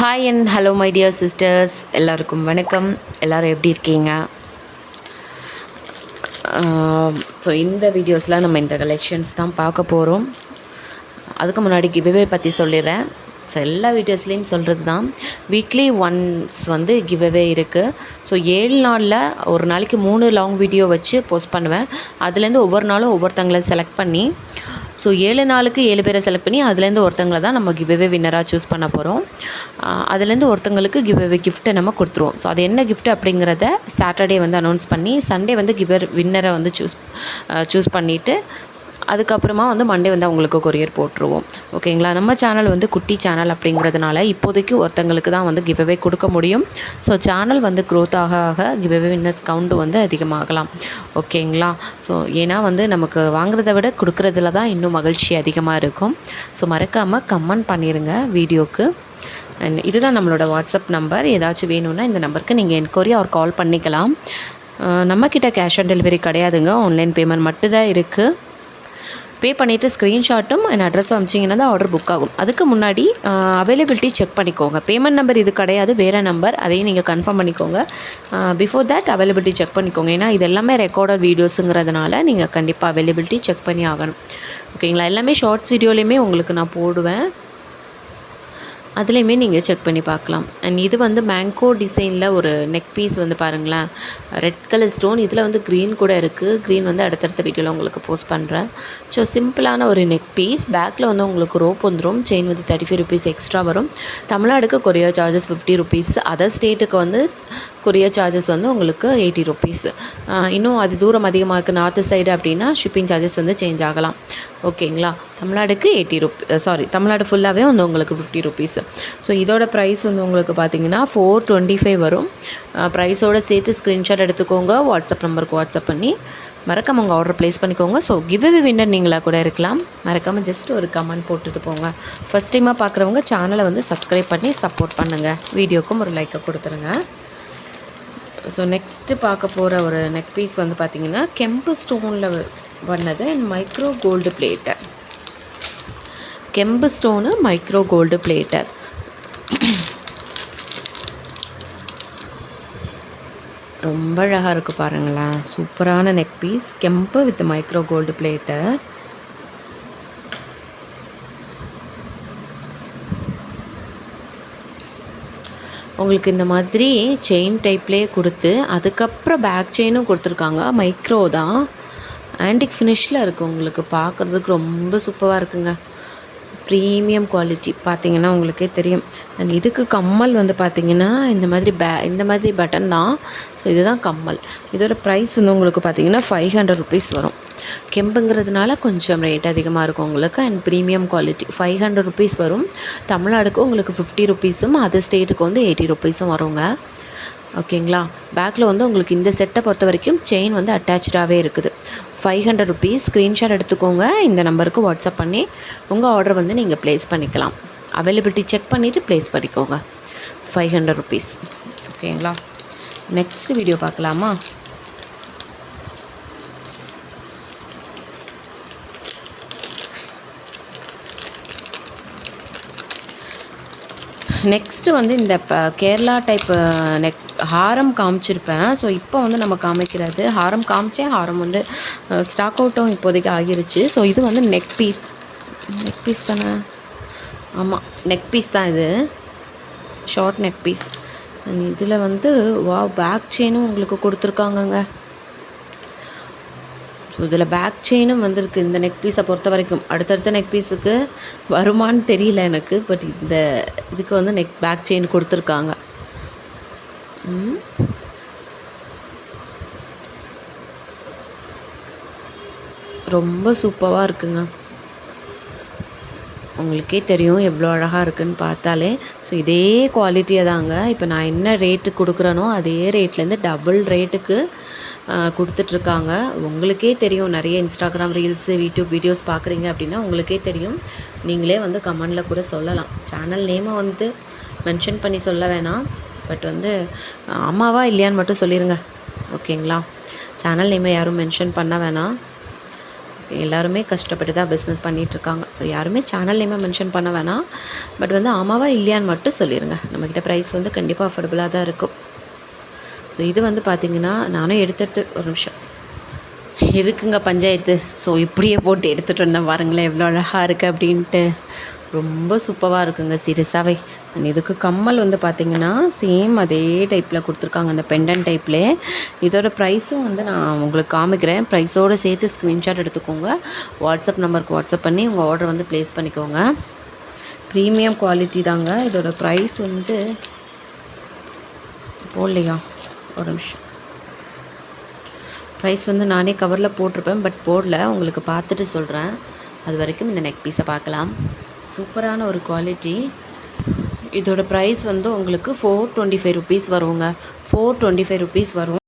Hi and hello my dear sisters, எல்லாருக்கும் வணக்கம். எல்லோரும் எப்படி இருக்கீங்க? ஸோ இந்த வீடியோஸில் நம்ம இந்த கலெக்ஷன்ஸ் தான் பார்க்க போகிறோம். அதுக்கு முன்னாடி கிவ்அவே பற்றி சொல்லிடுறேன். ஸோ எல்லா வீடியோஸ்லேயும் சொல்கிறது தான், வீக்லி ஒன்ஸ் வந்து கிவ்அவே இருக்குது. ஸோ 7 நாளில் ஒரு நாளைக்கு 3 லாங் வீடியோ வச்சு போஸ்ட் பண்ணுவேன். அதுலேருந்து ஒவ்வொரு நாளும் ஒவ்வொருத்தங்களை செலக்ட் பண்ணி, ஸோ 7 நாளுக்கு 7 பேரை செலக்ட் பண்ணி அதுலேருந்து ஒருத்தங்களை தான் நம்ம கிவ்அவே வின்னராக சூஸ் பண்ண போகிறோம். அதுலேருந்து ஒருத்தங்களுக்கு கிவ்அவே கிஃப்ட்டை நம்ம கொடுத்துருவோம். ஸோ அது என்ன கிஃப்ட் அப்படிங்கிறத சாட்டர்டே வந்து அனௌன்ஸ் பண்ணி, சண்டே வந்து வின்னரை வந்து சூஸ் பண்ணிவிட்டு, அதுக்கப்புறமா வந்து மண்டே வந்து அவங்களுக்கு கொரியர் போட்டுருவோம். ஓகேங்களா? நம்ம சேனல் வந்து குட்டி சேனல் அப்படிங்கிறதுனால இப்போதைக்கு ஒருத்தங்களுக்கு தான் வந்து கிவ்அவே கொடுக்க முடியும். ஸோ சேனல் வந்து க்ரோத் ஆக ஆக கிவ்அவே வின்னர்ஸ் கவுண்ட் வந்து அதிகமாகலாம். ஓகேங்களா? ஸோ ஏன்னா வந்து நமக்கு வாங்குறத விட கொடுக்குறதுல தான் இன்னும் மகிழ்ச்சி அதிகமாக இருக்கும். ஸோ மறக்காமல் கமெண்ட் பண்ணிடுங்க வீடியோக்கு. அண்ட் இதுதான் நம்மளோட வாட்ஸ்அப் நம்பர். ஏதாச்சும் வேணும்னா இந்த நம்பருக்கு நீங்கள் என்கொயரி ஆர் கால் பண்ணிக்கலாம். நம்மக்கிட்ட கேஷ் ஆன் டெலிவரி கிடையாதுங்க, ஆன்லைன் பேமெண்ட் மட்டும்தான் இருக்குது. பே பண்ணிவிட்டு ஸ்க்ரீன்ஷாட்டும் என் அட்ரஸும் அனுப்பிச்சிங்கன்னா தான் ஆர்டர் புக் ஆகும். அதுக்கு முன்னாடி அவைலபிலிட்டி செக் பண்ணிக்கோங்க. பேமெண்ட் நம்பர் இது கிடையாது, வேறு நம்பர், அதையும் நீங்கள் கன்ஃபார்ம் பண்ணிக்கோங்க. பிஃபோர் தேட் அவைலபிலிட்டி செக் பண்ணிக்கோங்க. ஏன்னா இது எல்லாமே ரெக்கார்டட் வீடியோஸுங்கிறதுனால நீங்கள் கண்டிப்பாக அவைலபிலிட்டி செக் பண்ணி ஆகணும். ஓகேங்களா? எல்லாமே ஷார்ட்ஸ் வீடியோலையுமே உங்களுக்கு நான் போடுவேன், அதுலேயுமே நீங்கள் செக் பண்ணி பார்க்கலாம். அண்ட் இது வந்து மேங்கோ டிசைனில் ஒரு நெக் பீஸ் வந்து பாருங்களேன், ரெட் கலர் ஸ்டோன், இதில் வந்து க்ரீன் கூட இருக்குது. க்ரீன் வந்து அடுத்தடுத்த வீடியோவில் உங்களுக்கு போஸ்ட் பண்ணுறேன். ஸோ சிம்பிளான ஒரு நெக் பீஸ். பேக்கில் வந்து உங்களுக்கு ரோப் வந்துடும். செயின் வந்து 35 ருபீஸ் எக்ஸ்ட்ரா வரும். தமிழ்நாடுக்கு கொரியர் சார்ஜஸ் 50 ருபீஸ். அதர் ஸ்டேட்டுக்கு வந்து கொரியர் சார்ஜஸ் வந்து உங்களுக்கு 80 ருபீஸ். இன்னும் அது தூரம் அதிகமாக இருக்குது, நார்த்து சைடு அப்படின்னா ஷிப்பிங் சார்ஜஸ் வந்து சேஞ்ச் ஆகலாம். ஓகேங்களா? தமிழ்நாடுக்கு 80 ருபீஸ், தமிழ்நாடு ஃபுல்லாகவே வந்து உங்களுக்கு 50 ருபீஸ். ஸோ இதோட ப்ரைஸ் வந்து உங்களுக்கு பார்த்தீங்கன்னா 425 வரும். ப்ரைஸோடு சேர்த்து ஸ்க்ரீன்ஷாட் எடுத்துக்கோங்க, வாட்ஸ்அப் நம்பருக்கு வாட்ஸ்அப் பண்ணி மறக்காமல் உங்கள் ஆர்டர் ப்ளேஸ் பண்ணிக்கோங்க. ஸோ கிவ்அவே வின்னர் நீங்களாக கூட இருக்கலாம். மறக்காமல் ஜஸ்ட் ஒரு கமெண்ட் போட்டுட்டு போங்க. ஃபஸ்ட் டைமாக பார்க்குறவங்க சேனலை வந்து சப்ஸ்கிரைப் பண்ணி சப்போர்ட் பண்ணுங்கள். வீடியோக்கும் ஒரு லைக்கை கொடுத்துருங்க. ஸோ நெக்ஸ்ட்டு பார்க்க போகிற ஒரு நெக் பீஸ் வந்து பார்த்திங்கன்னா கெம்பு ஸ்டோனில் பண்ணது அண்ட் மைக்ரோ கோல்டு பிளேட்டர். கெம்பு ஸ்டோனு மைக்ரோ கோல்டு பிளேட்டர். ரொம்ப அழகாக இருக்குது பாருங்களேன். சூப்பரான நெக் பீஸ், கெம்பு வித் மைக்ரோ கோல்டு பிளேட்டர். உங்களுக்கு இந்த மாதிரி செயின் டைப்லேயே கொடுத்து அதுக்கப்புறம் பேக் செயினும் கொடுத்துருக்காங்க. மைக்ரோ தான், ஆன்டிக் ஃபினிஷில் இருக்குது. உங்களுக்கு பார்க்குறதுக்கு ரொம்ப சூப்பராக இருக்குங்க. ப்ரீமியம் குவாலிட்டி பார்த்திங்கன்னா உங்களுக்கே தெரியும். அண்ட் இதுக்கு கம்மல் வந்து பார்த்திங்கன்னா இந்த மாதிரி பட்டன் தான். ஸோ இதுதான் கம்மல். இதோட ப்ரைஸ் வந்து உங்களுக்கு பார்த்திங்கன்னா 500 ருபீஸ் வரும். கெம்புங்கிறதுனால கொஞ்சம் ரேட் அதிகமாக இருக்கும் உங்களுக்கு. அண்ட் ப்ரீமியம் குவாலிட்டி 500 ருபீஸ் வரும். தமிழ்நாடுக்கு உங்களுக்கு 50 ருபீஸும், அதர் ஸ்டேட்டுக்கு வந்து 80 ருபீஸும் வருங்க. ஓகேங்களா? பேக்கில் வந்து உங்களுக்கு இந்த செட்டை பொறுத்த வரைக்கும் செயின் வந்து அட்டாச்சாகவே இருக்குது. 500 ருபீஸ். ஸ்க்ரீன்ஷாட் எடுத்துக்கோங்க, இந்த நம்பருக்கு வாட்ஸ்அப் பண்ணி உங்கள் ஆர்டர் வந்து நீங்கள் ப்ளேஸ் பண்ணிக்கலாம். அவைலபிலிட்டி செக் பண்ணிவிட்டு ப்ளேஸ் பண்ணிக்கோங்க. 500 ருபீஸ். ஓகேங்களா? நெக்ஸ்ட் வீடியோ பார்க்கலாமா? நெக்ஸ்ட்டு வந்து இந்த கேரளா டைப் நெக் ஹாரம் காமிச்சிருப்பேன். ஸோ இப்போ வந்து நம்ம காமிக்கிறது ஹாரம் காமிச்சேன். ஹாரம் வந்து ஸ்டாக் அவுட்டும் இப்போதைக்கு ஆகிருச்சு. ஸோ இது வந்து நெக் பீஸ் தானே? ஆமாம், நெக் பீஸ் தான் இது. Short neck piece. இதில் வந்து பேக் செயினும் உங்களுக்கு கொடுத்துருக்காங்கங்க. ஸோ இதில் பேக் செயினும் வந்திருக்கு இந்த நெக் பீஸை பொறுத்த வரைக்கும். அடுத்தடுத்த நெக் பீஸுக்கு வருமானு தெரியல எனக்கு, பட் இதுக்கு வந்து பேக் செயின் கொடுத்துருக்காங்க. ரொம்ப சூப்பராக இருக்குங்க. உங்களுக்கே தெரியும் எவ்வளோ அழகாக இருக்குதுன்னு பார்த்தாலே. ஸோ இதே குவாலிட்டியை தாங்க இப்போ நான் என்ன ரேட்டுக்கு கொடுக்குறேனோ அதே ரேட்லேருந்து டபுள் ரேட்டுக்கு கொடுத்துட்ருக்காங்க. உங்களுக்கே தெரியும், நிறைய இன்ஸ்டாகிராம் ரீல்ஸு, யூடியூப் வீடியோஸ் பார்க்குறீங்க அப்படின்னா உங்களுக்கே தெரியும். நீங்களே வந்து கமெண்டில் கூட சொல்லலாம். சேனல் நேமை வந்து மென்ஷன் பண்ணி சொல்ல வேணாம், பட் வந்து அம்மாவா இல்லையான்னு மட்டும் சொல்லிடுங்க. ஓகேங்களா? சேனல் நேமை யாரும் மென்ஷன் பண்ண வேணாம். எல்லாருமே கஷ்டப்பட்டு தான் பிஸ்னஸ் பண்ணிகிட்ருக்காங்க. ஸோ யாருமே சேனல் நேமை மென்ஷன் பண்ண வேணாம். பட் வந்து ஆமாவா இல்லையான்னு மட்டும் சொல்லிடுங்க. நம்மக்கிட்ட ப்ரைஸ் வந்து கண்டிப்பாக அஃபோர்டபுளாக தான் இருக்கும். ஸோ இது வந்து பார்த்திங்கன்னா நானும் எடுத்து ஒரு நிமிஷம் எதுக்குங்க பஞ்சாயத்து. ஸோ இப்படியே போட்டு எடுத்துகிட்டு வந்தேன் பாருங்களேன் எவ்வளோ அழகாக இருக்குது அப்படின்ட்டு. ரொம்ப சூப்பராக இருக்குங்க சீரியஸாகவே. அண்ட் இதுக்கு கம்மல் வந்து பார்த்திங்கன்னா சேம் அதே டைப்பில் கொடுத்துருக்காங்க, அந்த பெண்டன் டைப்லேயே. இதோட ப்ரைஸும் வந்து நான் உங்களுக்கு காமிக்கிறேன். ப்ரைஸோடு சேர்த்து ஸ்க்ரீன்ஷாட் எடுத்துக்கோங்க. வாட்ஸ்அப் நம்பருக்கு வாட்ஸ்அப் பண்ணி உங்கள் ஆர்டர் வந்து ப்ளேஸ் பண்ணிக்கோங்க. ப்ரீமியம் குவாலிட்டி தாங்க. இதோட ப்ரைஸ் வந்து போடலையா, ஒரு நிமிஷம். ப்ரைஸ் வந்து நானே கவரில் போட்டிருப்பேன், பட் போடல. உங்களுக்கு பார்த்துட்டு சொல்கிறேன். அது வரைக்கும் இந்த நெக் பீஸை பார்க்கலாம். சூப்பரான ஒரு குவாலிட்டி. இதோட ப்ரைஸ் வந்து உங்களுக்கு 425 ருபீஸ் வருங்க. 425 ருபீஸ் வரும்.